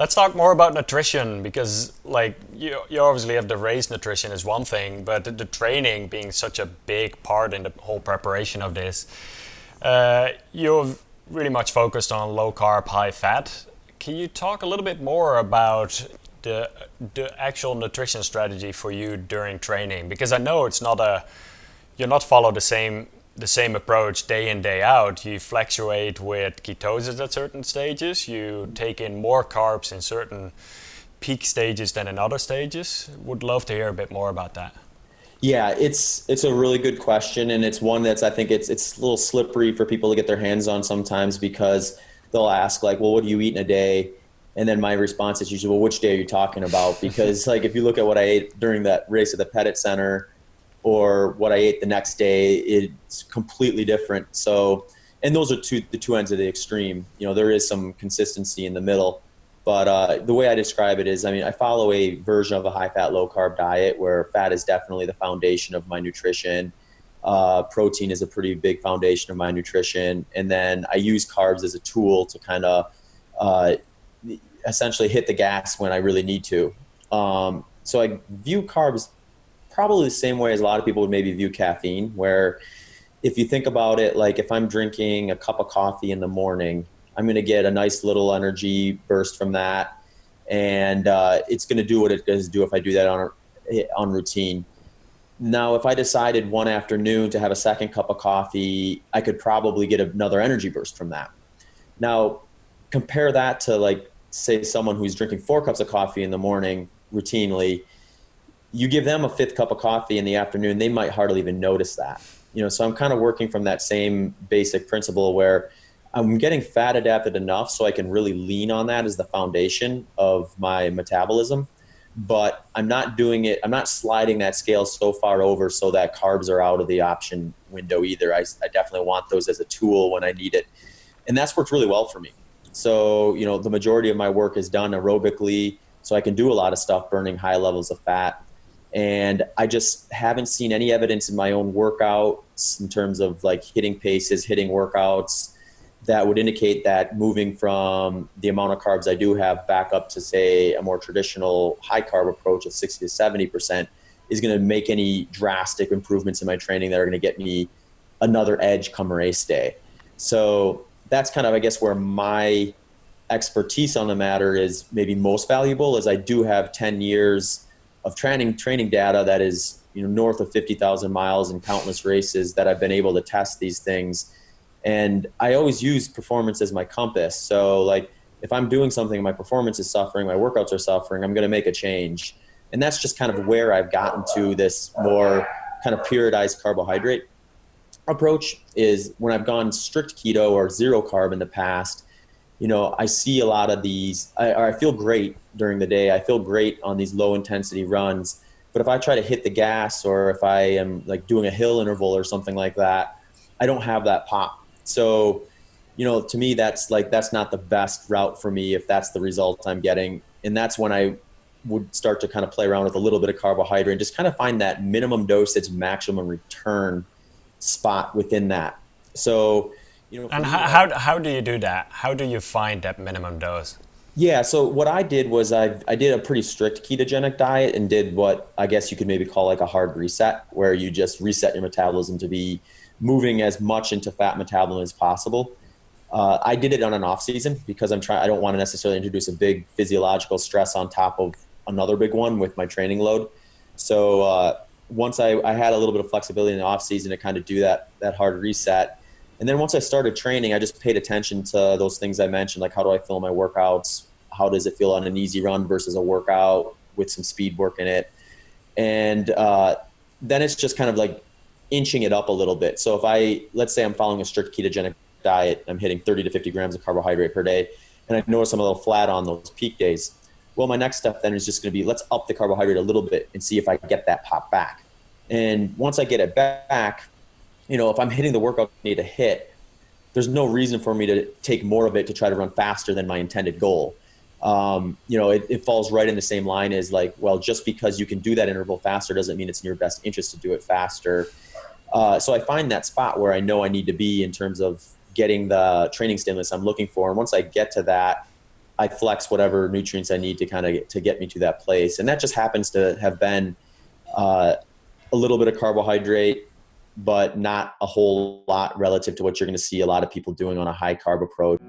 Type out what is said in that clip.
Let's talk more about nutrition because, like, you obviously have the race nutrition is one thing, but the training being such a big part in the whole preparation of this, you've really much focused on low carb, high fat. Can you talk a little bit more about the the actual nutrition strategy for you during training? Because I know it's not a you're not follow the same approach day in day out. You fluctuate with ketosis at certain stages. You take in more carbs in certain peak stages than in other stages. Would love to hear a bit more about that. Yeah, it's a really good question, and it's one that's I think it's a little slippery for people to get their hands on sometimes because they'll ask like, well, what do you eat in a day? And then my response is usually, well, which day are you talking about? Because like if you look at what I ate during that race at the Pettit Center or what I ate the next day, it's completely different. So, and those are the two ends of the extreme. You know, there is some consistency in the middle. But the way I describe it is, I mean, I follow a version of a high-fat, low-carb diet where fat is definitely the foundation of my nutrition. Protein is a pretty big foundation of my nutrition. And then I use carbs as a tool to kind of uh, essentially hit the gas when I really need to. So I view carbs probably the same way as a lot of people would maybe view caffeine, where if you think about it, like if I'm drinking a cup of coffee in the morning, I'm going to get a nice little energy burst from that. And it's going to do what it does do if I do that on routine. Now, if I decided one afternoon to have a second cup of coffee, I could probably get another energy burst from that. Now, compare that to like, say someone who's drinking 4 cups of coffee in the morning routinely. You give them a fifth cup of coffee in the afternoon, they might hardly even notice that. You know, so I'm kind of working from that same basic principle where I'm getting fat adapted enough so I can really lean on that as the foundation of my metabolism. But I'm not doing it, I'm not sliding that scale so far over so that carbs are out of the option window either. I definitely want those as a tool when I need it. And that's worked really well for me. So, you know, the majority of my work is done aerobically, so I can do a lot of stuff burning high levels of fat. And I just haven't seen any evidence in my own workouts in terms of like hitting paces, hitting workouts that would indicate that moving from the amount of carbs I do have back up to say a more traditional high carb approach of 60 to 70% is going to make any drastic improvements in my training that are going to get me another edge come race day. So that's kind of, I guess, where my expertise on the matter is maybe most valuable, is I do have 10 years of training data that is, you know, north of 50,000 miles and countless races that I've been able to test these things. And I always use performance as my compass. So like if I'm doing something and my performance is suffering, my workouts are suffering, I'm going to make a change. And that's just kind of where I've gotten to this more kind of periodized carbohydrate approach, is when I've gone strict keto or zero carb in the past. You know, I see a lot of these, I feel great during the day. I feel great on these low intensity runs. But if I try to hit the gas, or if I am like doing a hill interval or something like that, I don't have that pop. So, you know, to me, that's not the best route for me if that's the result I'm getting. And that's when I would start to kind of play around with a little bit of carbohydrate and just kind of find that minimum dosage, maximum return spot within that. So, you know, for And me, how do you do that? How do you find that minimum dose? yeah. So what I did was I did a pretty strict ketogenic diet and did what I guess you could maybe call like a hard reset, where you just reset your metabolism to be moving as much into fat metabolism as possible. I did it on an off season because I don't want to necessarily introduce a big physiological stress on top of another big one with my training load. So once I had a little bit of flexibility in the off season to kind of do that hard reset. And then once I started training, I just paid attention to those things I mentioned, like how do I feel my workouts? How does it feel on an easy run versus a workout with some speed work in it? And then it's just kind of like inching it up a little bit. So let's say I'm following a strict ketogenic diet, I'm hitting 30 to 50 grams of carbohydrate per day, and I notice I'm a little flat on those peak days. Well, my next step then is just going to be, let's up the carbohydrate a little bit and see if I get that pop back. And once I get it back, you know, if I'm hitting the workout I need to hit, there's no reason for me to take more of it to try to run faster than my intended goal. You know, it falls right in the same line as like, well, just because you can do that interval faster doesn't mean it's in your best interest to do it faster. So I find that spot where I know I need to be in terms of getting the training stimulus I'm looking for. And once I get to that, I flex whatever nutrients I need to kind of to get me to that place. And that just happens to have been a little bit of carbohydrate, but not a whole lot relative to what you're going to see a lot of people doing on a high carb approach.